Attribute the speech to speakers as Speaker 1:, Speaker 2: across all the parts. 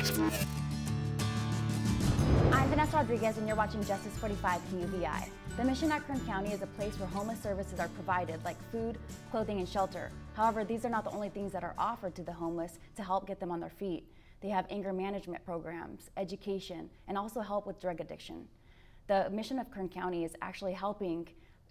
Speaker 1: I'm Vanessa Rodriguez, and you're watching J45 KUVI. The mission at Kern County is a place where homeless services are provided, like food, clothing, and shelter. However, these are not the only things that are offered to the homeless to help get them on their feet. They have anger management programs, education, and also help with drug addiction. The mission of Kern County is actually helping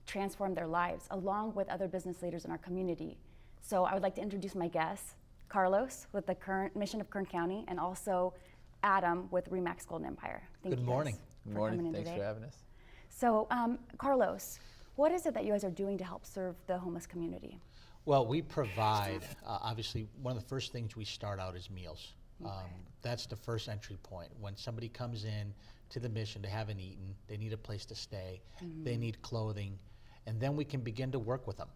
Speaker 1: transform their lives, along with other business leaders in our community. So I would like to introduce my guests, Carlos with the current mission of Kern County, and also Adam with Remax Golden Empire.
Speaker 2: Good morning.
Speaker 3: Good morning. Thanks for having us.
Speaker 1: So, Carlos, what is it that you guys are doing to help serve the homeless community?
Speaker 2: Well, we provide, obviously, one of the first things we start out is meals.
Speaker 1: Okay.
Speaker 2: That's the first entry point. When somebody comes in to the mission, they haven't eaten, they need a place to stay, they need clothing, and then we can begin to work with them.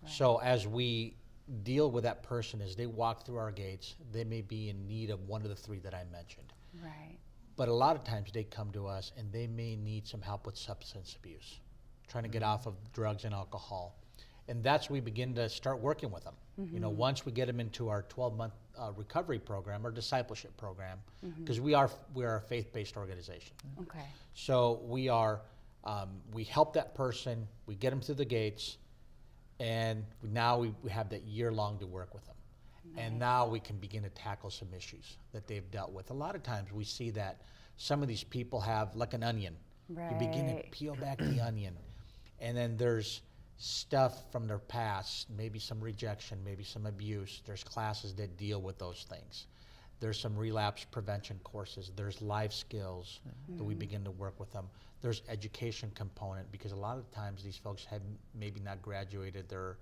Speaker 1: Right.
Speaker 2: So as we deal with that person, as they walk through our gates, they may be in need of one of the three that I mentioned.
Speaker 1: Right.
Speaker 2: But a lot of times they come to us and they may need some help with substance abuse, trying to get off of drugs and alcohol. And that's when we begin to start working with them. You know, once we get them into our 12-month recovery program or discipleship program, because we are a faith-based organization.
Speaker 1: Okay.
Speaker 2: So we help that person, we get them through the gates, and now we have that year-long to work with them.
Speaker 1: Nice.
Speaker 2: And now we can begin to tackle some issues that they've dealt with. A lot of times we see that some of these people have, like an onion.
Speaker 1: Right.
Speaker 2: You begin to peel back the onion, and then there's stuff from their past, maybe some rejection, maybe some abuse. There's classes that deal with those things. There's some relapse prevention courses. There's life skills that we begin to work with them. There's education component, because a lot of times these folks have maybe not graduated their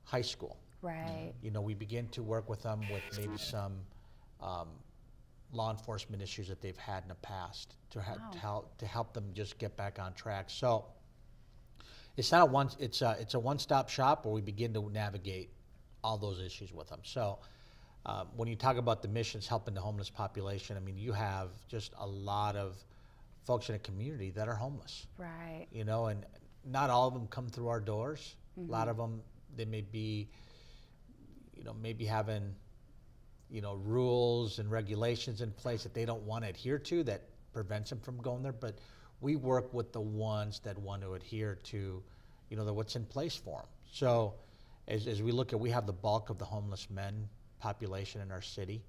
Speaker 2: high school.
Speaker 1: Right.
Speaker 2: You know, we begin to work with them with maybe some law enforcement issues that they've had in the past to help them just get back on track. So it's not it's a one-stop shop where we begin to navigate all those issues with them. So when you talk about the missions helping the homeless population, I mean, you have just a lot of folks in a community that are homeless.
Speaker 1: Right.
Speaker 2: You know, and not all of them come through our doors. A lot of them, they may be, you know, maybe having, you know, rules and regulations in place that they don't want to adhere to that prevents them from going there. But we work with the ones that want to adhere to, you know, what's in place for them. So as we look at, we have the bulk of the homeless men population in our city.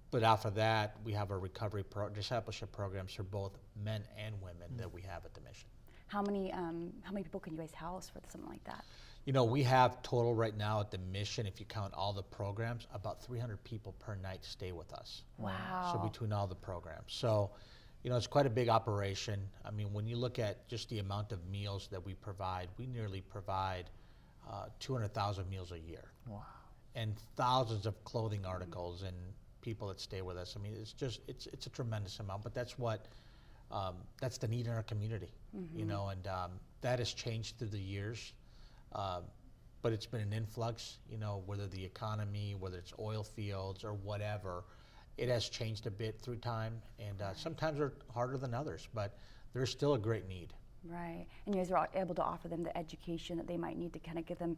Speaker 2: But after that, we have our recovery discipleship programs for both men and women that we have at the mission.
Speaker 1: How many people can you guys house for something like that?
Speaker 2: You know, we have total right now at the mission, if you count all the programs, about 300 people per night stay with us.
Speaker 1: Wow.
Speaker 2: So between all the programs. So, you know, it's quite a big operation. I mean, when you look at just the amount of meals that we provide, we nearly provide 200,000 meals a year.
Speaker 3: Wow.
Speaker 2: And thousands of clothing articles and people that stay with us. I mean, it's a tremendous amount, but that's that's the need in our community, you know, and that has changed through the years. But it's been an influx, you know, whether the economy, whether it's oil fields or whatever, it has changed a bit through time, and sometimes they're harder than others, but there's still a great need.
Speaker 1: Right. And you guys are able to offer them the education that they might need to kind of get them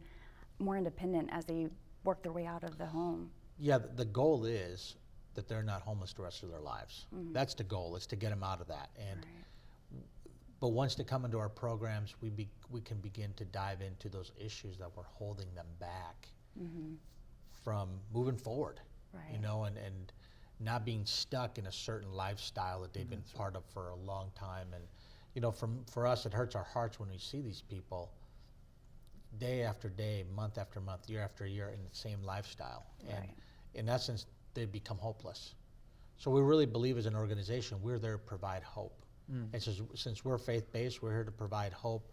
Speaker 1: more independent as they work their way out of the home.
Speaker 2: Yeah, the goal is that they're not homeless the rest of their lives. That's the goal, is to get them out of that. And but once they come into our programs, we can begin to dive into those issues that were holding them back from moving forward.
Speaker 1: Right.
Speaker 2: You know, and not being stuck in a certain lifestyle that they've been part of for a long time. And you know, for us, it hurts our hearts when we see these people day after day, month after month, year after year in the same lifestyle.
Speaker 1: Right.
Speaker 2: And in essence, they become hopeless. So we really believe as an organization, we're there to provide hope. And since we're faith-based, we're here to provide hope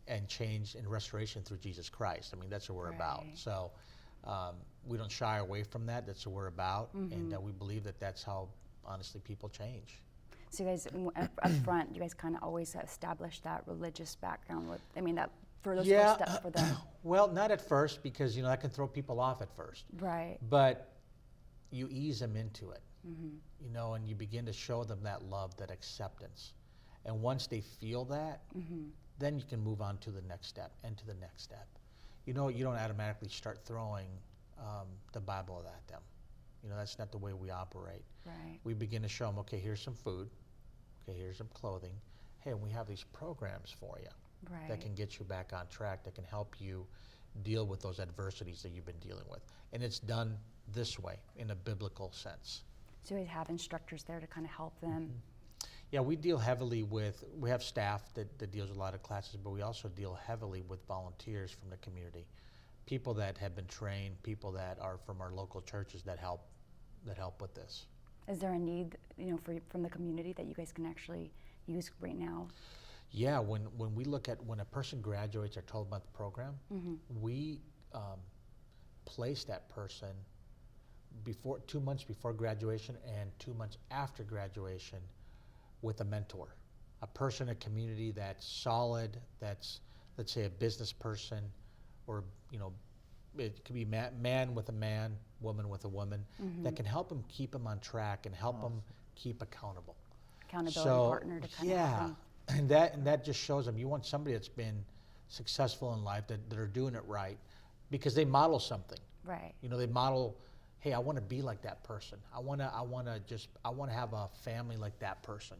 Speaker 2: and change and restoration through Jesus Christ. I mean, that's what we're about. So we don't shy away from that. That's what we're about. And we believe that that's how, honestly, people change.
Speaker 1: So you guys, up front, you guys kind of always established that religious background with, I mean, that for those first steps for them.
Speaker 2: Well, not at first, because, you know, that can throw people off at first.
Speaker 1: Right.
Speaker 2: But you ease them into it, you know, and you begin to show them that love, that acceptance. And once they feel that, then you can move on to the next step and to the next step. You know, you don't automatically start throwing the Bible at them. That's not the way we operate.
Speaker 1: Right.
Speaker 2: We begin to show them, okay, here's some food, okay, here's some clothing. Hey, we have these programs for you
Speaker 1: Right.
Speaker 2: that can get you back on track, that can help you deal with those adversities that you've been dealing with. And it's done this way in a biblical sense.
Speaker 1: So you have instructors there to kind of help them.
Speaker 2: Yeah, we deal heavily with, we have staff that deals with a lot of classes, but we also deal heavily with volunteers from the community. People that have been trained, people that are from our local churches that help with this.
Speaker 1: Is there a need, from the community that you guys can actually use right now?
Speaker 2: Yeah, when we look at when a person graduates our 12-month program, we place that person 2 months before graduation and 2 months after graduation with a mentor, a person in a community that's solid, that's, let's say, a business person, or it could be man with a man, woman with a woman, that can help them keep them on track and help them keep accountable.
Speaker 1: Accountability partner to kind of help them.
Speaker 2: And that just shows them you want somebody that's been successful in life, that are doing it right, because they model something.
Speaker 1: Right.
Speaker 2: They model, hey, I want to be like that person. I want to have a family like that person.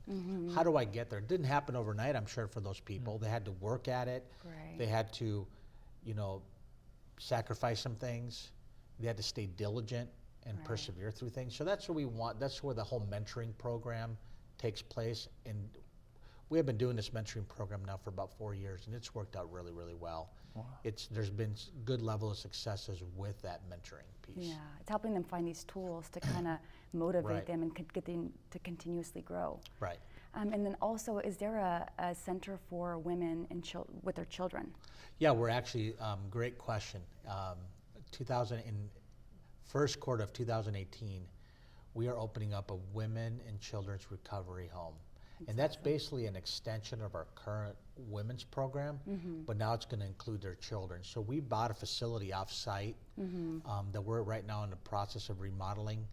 Speaker 2: How do I get there? It didn't happen overnight, I'm sure, for those people. They had to work at it.
Speaker 1: Right.
Speaker 2: They had to, sacrifice some things. They had to stay diligent and persevere through things. So that's what we want. That's where the whole mentoring program takes place. And we have been doing this mentoring program now for about 4 years, and it's worked out really, really well.
Speaker 3: Wow.
Speaker 2: There's been good level of successes with that mentoring piece.
Speaker 1: Yeah, it's helping them find these tools to kind of motivate
Speaker 2: Right.
Speaker 1: them and get them to continuously grow.
Speaker 2: Right.
Speaker 1: And then also, is there a center for women and with their children?
Speaker 2: Yeah, we're actually, great question. In first quarter of 2018, we are opening up a women and children's recovery home. And that's basically an extension of our current women's program, but now it's going to include their children. So we bought a facility off-site that we're right now in the process of remodeling.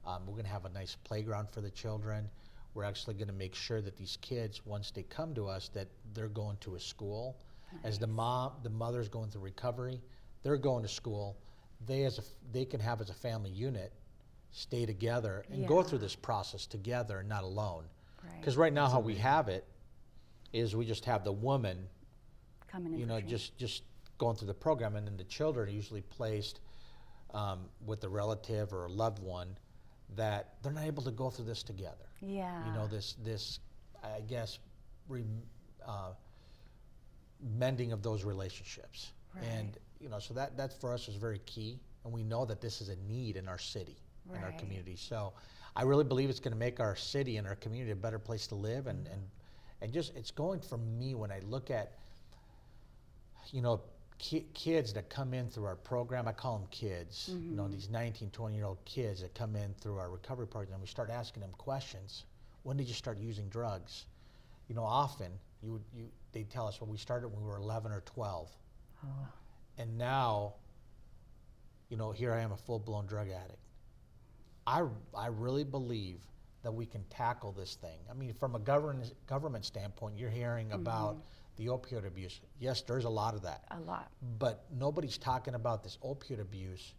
Speaker 2: We're going to have a nice playground for the children. We're actually going to make sure that these kids, once they come to us, that they're going to a school. As the mother's going through recovery, they're going to school. They can have as a family unit, stay together and go through this process together and not alone. Because right now how we have it is we just have the woman,
Speaker 1: Coming in
Speaker 2: just going through the program, and then the children are usually placed with a relative or a loved one that they're not able to go through this together.
Speaker 1: Yeah.
Speaker 2: This I guess mending of those relationships.
Speaker 1: Right.
Speaker 2: And so that for us is very key, and we know that this is a need in our city, in our community. So I really believe it's going to make our city and our community a better place to live, and just it's going for me when I look at kids that come in through our program. I call them kids, these 19, 20-year-old kids that come in through our recovery program. We start asking them questions. When did you start using drugs? Often they tell us, well, we started when we were 11 or 12.
Speaker 3: Oh.
Speaker 2: And now, here I am, a full-blown drug addict. I really believe that we can tackle this thing. I mean, from a government standpoint, you're hearing about the opioid abuse. Yes, there's a lot of that.
Speaker 1: A lot.
Speaker 2: But nobody's talking about this opioid abuse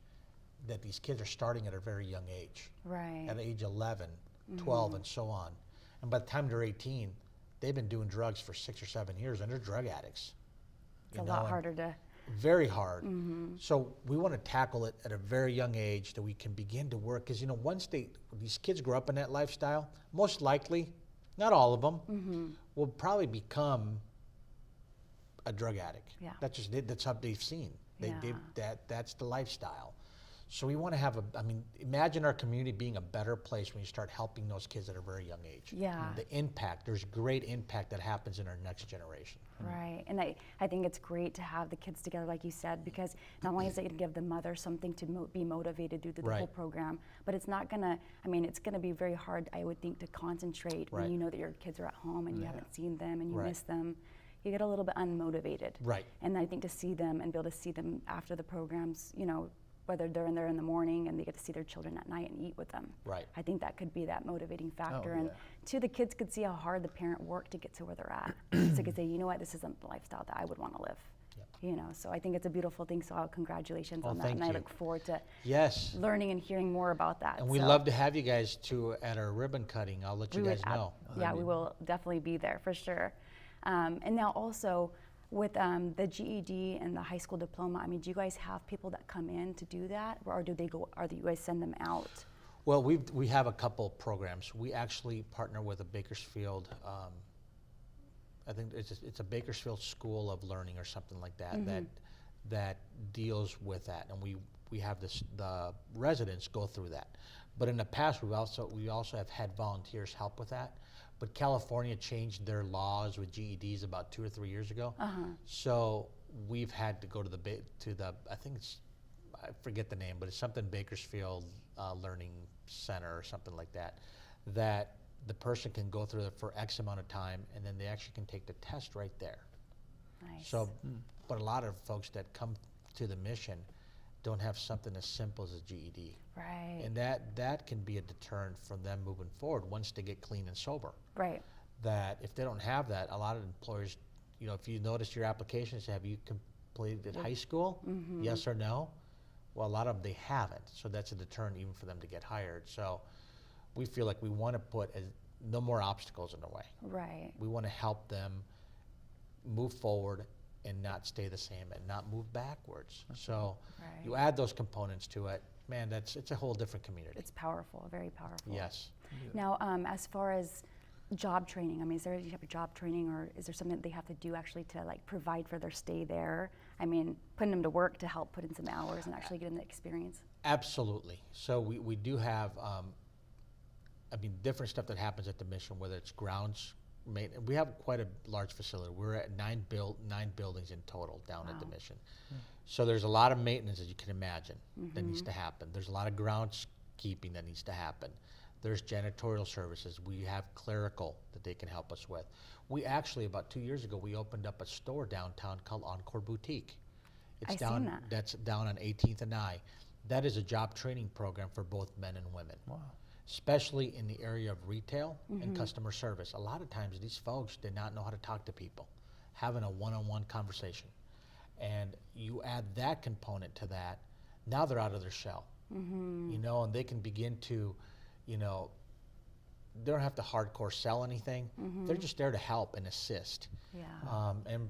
Speaker 2: that these kids are starting at a very young age.
Speaker 1: Right.
Speaker 2: At age 11, 12, and so on. And by the time they're 18, they've been doing drugs for 6 or 7 years, and they're drug addicts.
Speaker 1: It's a lot harder to...
Speaker 2: Very hard. So we want to tackle it at a very young age, that we can begin to work. Because once these kids grow up in that lifestyle, most likely, not all of them, will probably become a drug addict.
Speaker 1: Yeah.
Speaker 2: That's how they've seen. That's the lifestyle. So we want to have imagine our community being a better place when you start helping those kids at a very young age.
Speaker 1: Yeah.
Speaker 2: The impact, there's great impact that happens in our next generation.
Speaker 1: Right, and I think it's great to have the kids together, like you said, because not only is it going to give the mother something to be motivated through the whole program, but it's not going to, it's going to be very hard, I would think, to concentrate when you know that your kids are at home and you haven't seen them and you miss them. You get a little bit unmotivated.
Speaker 2: Right.
Speaker 1: And I think to see them and be able to see them after the programs, whether they're in there in the morning and they get to see their children at night and eat with them.
Speaker 2: Right.
Speaker 1: I think that could be that motivating factor.
Speaker 3: Oh,
Speaker 1: and two, the kids could see how hard the parent worked to get to where they're at. So they could say, you know what, this isn't the lifestyle that I would want to live.
Speaker 2: Yeah.
Speaker 1: You know, so I think it's a beautiful thing. So congratulations on that,
Speaker 2: thank
Speaker 1: and I
Speaker 2: you.
Speaker 1: look forward to
Speaker 2: Yes.
Speaker 1: learning and hearing more about that.
Speaker 2: And we'd love to have you guys too at our ribbon cutting. I'll let you guys know.
Speaker 1: Yeah, we will definitely be there for sure. And now also with the GED and the high school diploma, I mean, do you guys have people that come in to do that, or do they go? Or do you guys send them out?
Speaker 2: Well, we have a couple programs. We actually partner with a Bakersfield. I think it's a Bakersfield School of Learning or something like that that deals with that, and we have the residents go through that. But in the past, we also have had volunteers help with that. But California changed their laws with GEDs about 2 or 3 years ago, so we've had to go to the I think I forget the name, but it's something Bakersfield Learning Center or something like that. That the person can go through it for X amount of time, and then they actually can take the test right there.
Speaker 1: Nice.
Speaker 2: So, but a lot of folks that come to the mission don't have something as simple as a GED.
Speaker 1: Right.
Speaker 2: And that can be a deterrent from them moving forward once they get clean and sober.
Speaker 1: Right.
Speaker 2: That if they don't have that, a lot of employers, you know, if you notice your applications, have you completed high school? Yes or no? Well, a lot of them, they haven't. So that's a deterrent even for them to get hired. So we feel like we want to put no more obstacles in the way. Right. We want to help them move forward and not stay the same and not move backwards. So you add those components to it, man, it's a whole different community.
Speaker 1: It's powerful, very powerful.
Speaker 2: Yes.
Speaker 1: Now, as far as job training, I mean, is there any type of job training, or is there something that they have to do actually to like provide for their stay there? I mean, putting them to work to help put in some hours and actually get them the experience?
Speaker 2: Absolutely. So we do have, I mean, different stuff that happens at the mission, whether it's grounds maintenance. We have quite a large facility. We're at nine buildings in total down at the mission. So there's a lot of maintenance, as you can imagine, that needs to happen. There's a lot of groundskeeping that needs to happen. There's janitorial services. We have clerical that they can help us with. We actually, about 2 years ago, we opened up a store downtown called Encore Boutique. It's
Speaker 1: seen that.
Speaker 2: That's down on 18th and I. That is a job training program for both men and women. Wow. Especially in the area of retail and customer service. A lot of times these folks did not know how to talk to people, having a one-on-one conversation. And you add that component to that, now they're out of their shell, you know, and they can begin to, you know, they don't have to hardcore sell anything. They're just there to help and assist. Yeah. And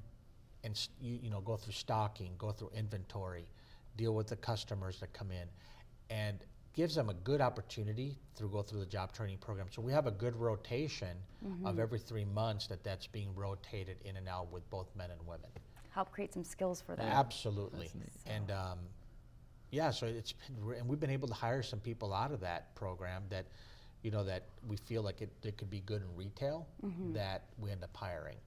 Speaker 2: you know, go through stocking, go through inventory, deal with the customers that come in, and gives them a good opportunity to go through the job training program. So we have a good rotation of every 3 months that's being rotated in and out with both men and women.
Speaker 1: Help create some skills for them.
Speaker 2: Absolutely. And yeah, so and we've been able to hire some people out of that program that, you know, that we feel like it could be good in retail that we end up hiring.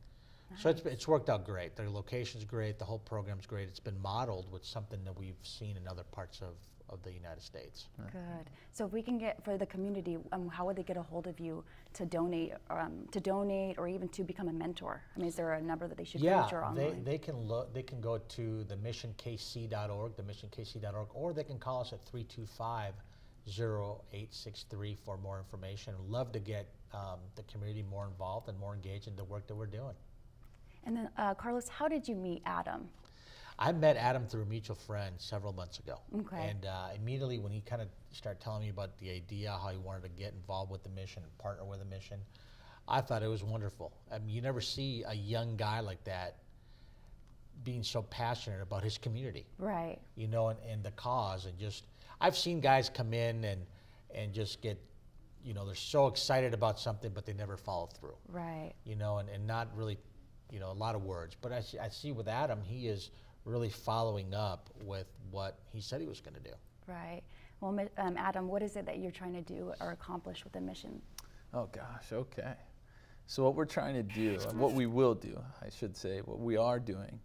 Speaker 2: Nice. So it's worked out great. Their location's great. The whole program's great. It's been modeled with something that we've seen in other parts of the United States.
Speaker 1: Good. So if we can get, for the community, how would they get a hold of you to donate or even to become a mentor? I mean, is there a number that they should reach or online?
Speaker 2: They can look. They can go to themissionkc.org, or they can call us at 325-0863 for more information. Love to get the community more involved and more engaged in the work that we're doing.
Speaker 1: And then, Carlos, how did you meet Adam?
Speaker 2: I met Adam through a mutual friend several months ago.
Speaker 1: Okay.
Speaker 2: And immediately when he kind of started telling me about the idea, how he wanted to get involved with the mission and partner with the mission, I thought it was wonderful. I mean, you never see a young guy like that being so passionate about his community.
Speaker 1: Right.
Speaker 2: You know, and the cause, and just, I've seen guys come in and just get, you know, they're so excited about something, but they never follow through.
Speaker 1: Right.
Speaker 2: You know, and not really, you know, a lot of words. But I see with Adam, he is really following up with what he said he was going to do.
Speaker 1: Right. Well, Adam, what is it that you're trying to do or accomplish with the mission?
Speaker 3: Oh gosh, okay. So what we're trying to do, what we will do, I should say, what we are doing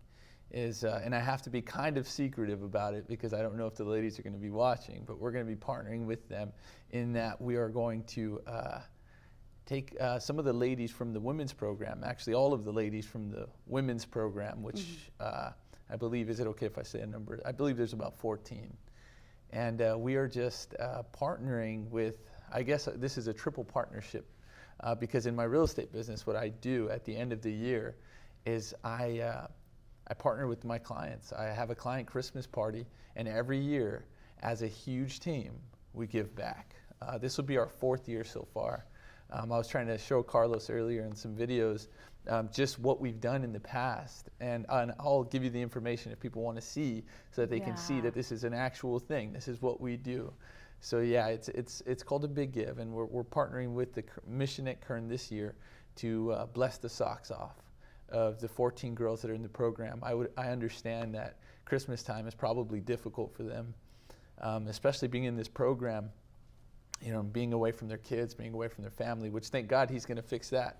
Speaker 3: is, and I have to be kind of secretive about it because I don't know if the ladies are going to be watching, but we're going to be partnering with them in that we are going to take some of the ladies from the women's program, actually all of the ladies from the women's program, which I believe, is it okay if I say a number? I believe there's about 14. And we are just partnering with, I guess this is a triple partnership, because in my real estate business, what I do at the end of the year is I I partner with my clients. I have a client Christmas party, and every year, as a huge team, we give back. This will be our 4th year so far. I was trying to show Carlos earlier in some videos just what we've done in the past, and I'll give you the information if people want to see, so that they can see that this is an actual thing. This is what we do. So yeah, it's called a Big Give, and we're partnering with the mission at Kern this year to bless the socks off of the 14 girls that are in the program. I understand that Christmas time is probably difficult for them, especially being in this program, you know, being away from their kids, being away from their family, which thank God he's going to fix that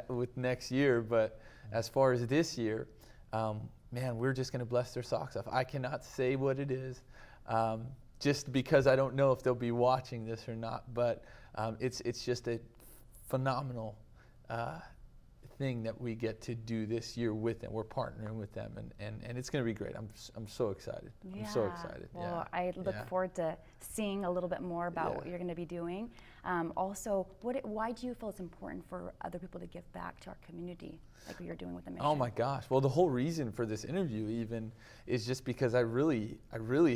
Speaker 3: with next year. But as far as this year, man, we're just going to bless their socks off. I cannot say what it is, just because I don't know if they'll be watching this or not. But it's just a phenomenal thing that we get to do this year with them. We're partnering with them, and it's going to be great. I'm so excited.
Speaker 1: Yeah.
Speaker 3: I'm so excited.
Speaker 1: Well, I look forward to seeing a little bit more about what you're going to be doing. Also, why do you feel it's important for other people to give back to our community, like what you're doing with the mission?
Speaker 3: Oh my gosh! Well, the whole reason for this interview even is just because I really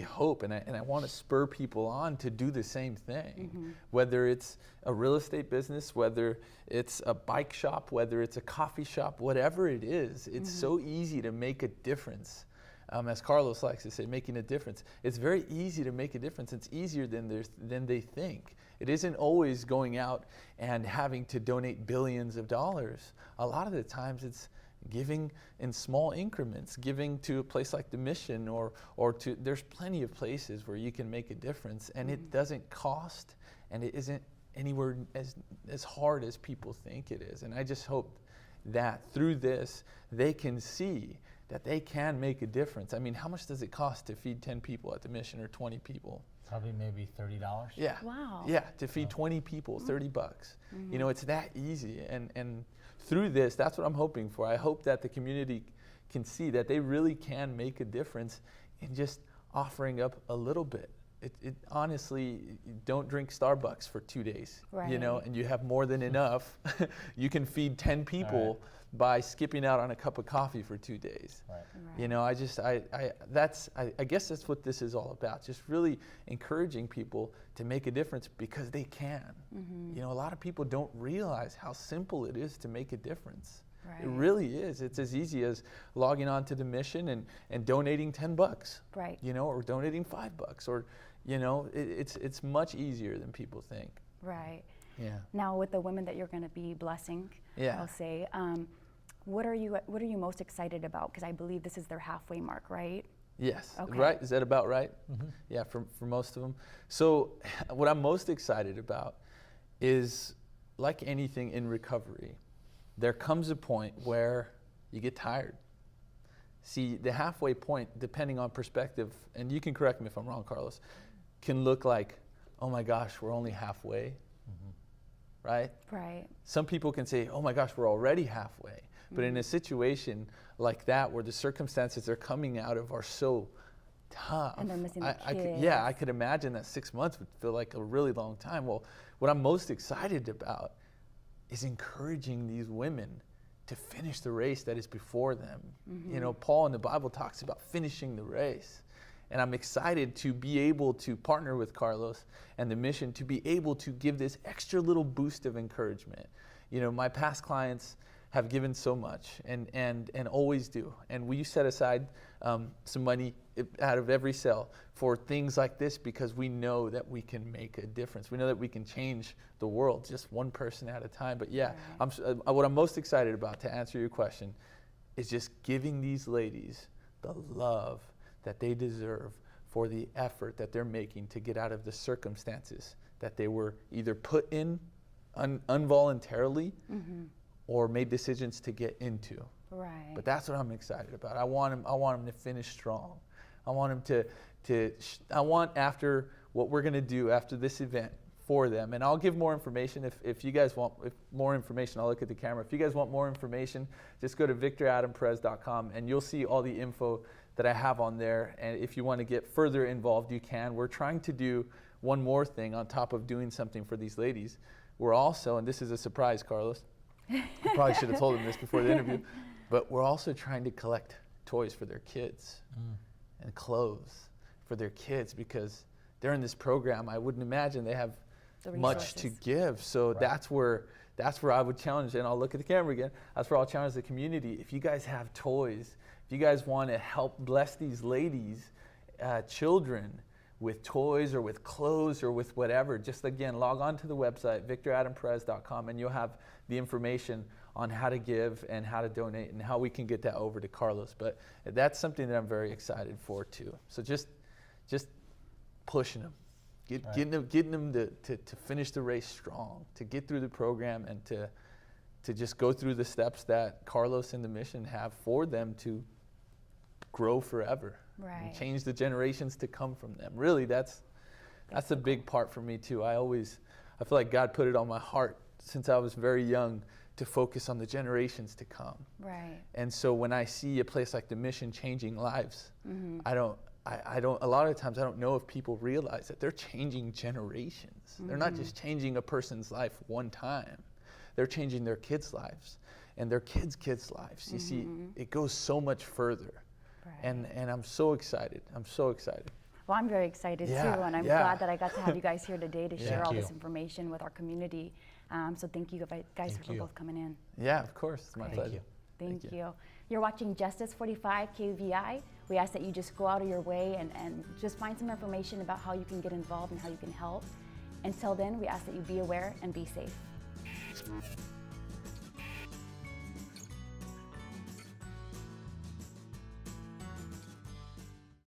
Speaker 3: hope and I want to spur people on to do the same thing. Whether it's a real estate business, whether it's a bike shop, whether it's a coffee shop, whatever it is, it's so easy to make a difference. As Carlos likes to say, making a difference. It's very easy to make a difference. It's easier than they think. It isn't always going out and having to donate billions of dollars. A lot of the times it's giving in small increments, giving to a place like the Mission or to, there's plenty of places where you can make a difference, and it doesn't cost, and it isn't anywhere as hard as people think it is. And I just hope that through this, they can see that they can make a difference. I mean, how much does it cost to feed 10 people at the Mission, or 20 people?
Speaker 2: Probably maybe $30.
Speaker 3: Yeah.
Speaker 1: Wow.
Speaker 3: Yeah, to feed 20 people, 30 bucks. You know, it's that easy. And through this, that's what I'm hoping for. I hope that the community can see that they really can make a difference in just offering up a little bit. It honestly, don't drink Starbucks for 2 days, you know, and you have more than enough. You can feed 10 people by skipping out on a cup of coffee for 2 days. You know, I guess that's what this is all about. Just really encouraging people to make a difference because they can. You know, a lot of people don't realize how simple it is to make a difference. It really is. It's as easy as logging on to the Mission and donating 10 bucks. You know, or donating $5, or, you know, it's much easier than people think. Yeah.
Speaker 1: Now, with the women that you're going to be blessing, I'll say, what are you most excited about? Because I believe this is their halfway mark, right?
Speaker 3: Yes.
Speaker 1: Okay.
Speaker 3: Right? Is that about right? Yeah, for most of them. So what I'm most excited about is, like anything in recovery, there comes a point where you get tired. See, the halfway point, depending on perspective, and you can correct me if I'm wrong, Carlos, can look like, oh my gosh, we're only halfway, right? Some people can say, oh my gosh, we're already halfway. But in a situation like that, where the circumstances they're coming out of are so tough,
Speaker 1: and they're missing the kids.
Speaker 3: I could imagine that 6 months would feel like a really long time. Well, what I'm most excited about is encouraging these women to finish the race that is before them. You know, Paul in the Bible talks about finishing the race. And I'm excited to be able to partner with Carlos and the Mission to be able to give this extra little boost of encouragement. You know, my past clients have given so much and always do. And we set aside some money out of every sale for things like this because we know that we can make a difference. We know that we can change the world just one person at a time. But yeah, what I'm most excited about, to answer your question, is just giving these ladies the love that they deserve for the effort that they're making to get out of the circumstances that they were either put in involuntarily or made decisions to get into. But that's what I'm excited about. I want them to finish strong. I want them I want, after what we're going to do after this event for them, and I'll give more information if you guys want more information. I'll look at the camera. If you guys want more information, just go to victoradamperez.com and you'll see all the info that I have on there. And if you want to get further involved, you can. We're trying to do one more thing on top of doing something for these ladies. We're also, and this is a surprise, Carlos, I probably should have told them this before the interview, but we're also trying to collect toys for their kids and clothes for their kids, because during this program, I wouldn't imagine they have much to give. So that's where I would challenge, and I'll look at the camera again, that's where I'll challenge the community. If you guys have toys, if you guys want to help bless these ladies, children, with toys or with clothes or with whatever, just again, log on to the website, victoradamperez.com, and you'll have the information on how to give and how to donate and how we can get that over to Carlos. But that's something that I'm very excited for too. So just pushing them, getting them to finish the race strong, to get through the program, and to just go through the steps that Carlos and the mission have for them to grow forever.
Speaker 1: Right.
Speaker 3: And change the generations to come from them. Really, that's a big part for me too. I feel like God put it on my heart since I was very young to focus on the generations to come.
Speaker 1: Right.
Speaker 3: And so when I see a place like the mission changing lives, I don't, a lot of times I don't know if people realize that they're changing generations. They're not just changing a person's life one time. They're changing their kids' lives and their kids' lives. You see, it goes so much further. Right. And I'm so excited. I'm so excited.
Speaker 1: Well, I'm very excited too, and I'm glad that I got to have you guys here today to share all this information with our community. So thank you guys for both coming in.
Speaker 3: Yeah, of course. It's my pleasure.
Speaker 1: Thank you. You're watching Justice 45 KUVI. We ask that you just go out of your way and just find some information about how you can get involved and how you can help. Until then, we ask that you be aware and be safe.